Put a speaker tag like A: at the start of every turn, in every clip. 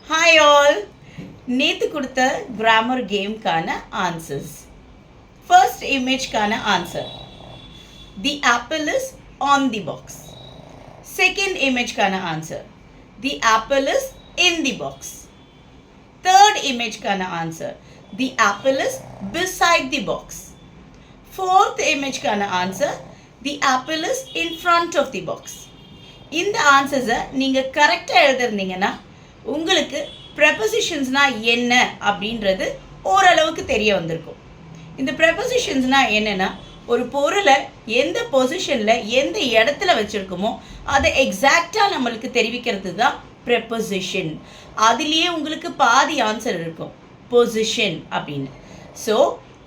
A: Hi all! நேத்து கொடுத்த grammar game கான answers. First image கான answer. The apple is on the box. Second image கான answer. The apple is in the box. Third image கான answer. The apple is beside the box. Fourth image கான answer. The apple is in front of the box. இந்த ஆன்சர்ஸை நீங்கள் கரெக்டாக எழுதிருந்தீங்கன்னா உங்களுக்கு ப்ரெப்போசிஷன்ஸ்னால் என்ன அப்படின்றது ஓரளவுக்கு தெரிய வந்திருக்கும். இந்த ப்ரெப்போசிஷன்ஸ்னால் என்னென்னா, ஒரு பொருளை எந்த பொசிஷனில் எந்த இடத்துல வச்சுருக்கோமோ அதை எக்ஸாக்டாக நம்மளுக்கு தெரிவிக்கிறது தான் ப்ரெப்போசிஷன். அதுலேயே உங்களுக்கு பாதி ஆன்சர் இருக்கும், பொசிஷன் அப்படின்னு. ஸோ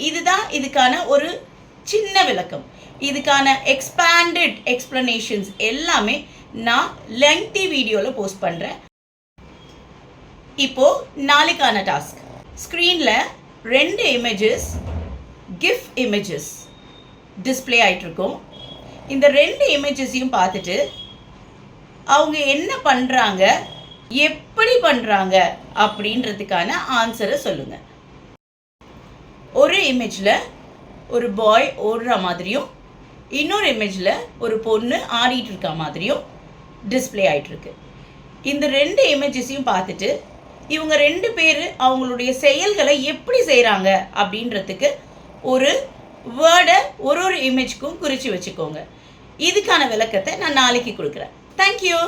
A: இதுதான் இதுக்கான ஒரு சின்ன விளக்கம். இதுக்கான எக்ஸ்பேண்டட் எக்ஸ்ப்ளனேஷன்ஸ் எல்லாமே நான் லெங்தி வீடியோவில் போஸ்ட் பண்ணுறேன். இப்போது நாளைக்கான டாஸ்க், ஸ்க்ரீனில் 2 இமேஜஸ் கிஃப் இமேஜஸ் டிஸ்பிளே ஆகிட்டுருக்கோம். இந்த 2 இமேஜஸையும் பார்த்துட்டு அவங்க என்ன பண்ணுறாங்க, எப்படி பண்ணுறாங்க அப்படின்றதுக்கான ஆன்சரை சொல்லுங்கள். ஒரு இமேஜில் ஒரு பாய் ஓடுற மாதிரியும் இன்னொரு இமேஜில் ஒரு பொண்ணு ஆடிட்டு இருக்க மாதிரியும் டிஸ்பிளே ஆகிட்டுருக்கு. இந்த 2 இமேஜஸையும் பார்த்துட்டு இவங்க 2 பேர் அவங்களுடைய செயல்களை எப்படி செய்கிறாங்க அப்படின்றதுக்கு ஒரு வேர்டை ஒரு இமேஜ்க்கும் குறித்து வச்சுக்கோங்க. இதுக்கான விளக்கத்தை நான் நாளைக்கு கொடுக்குறேன். தேங்க்யூ.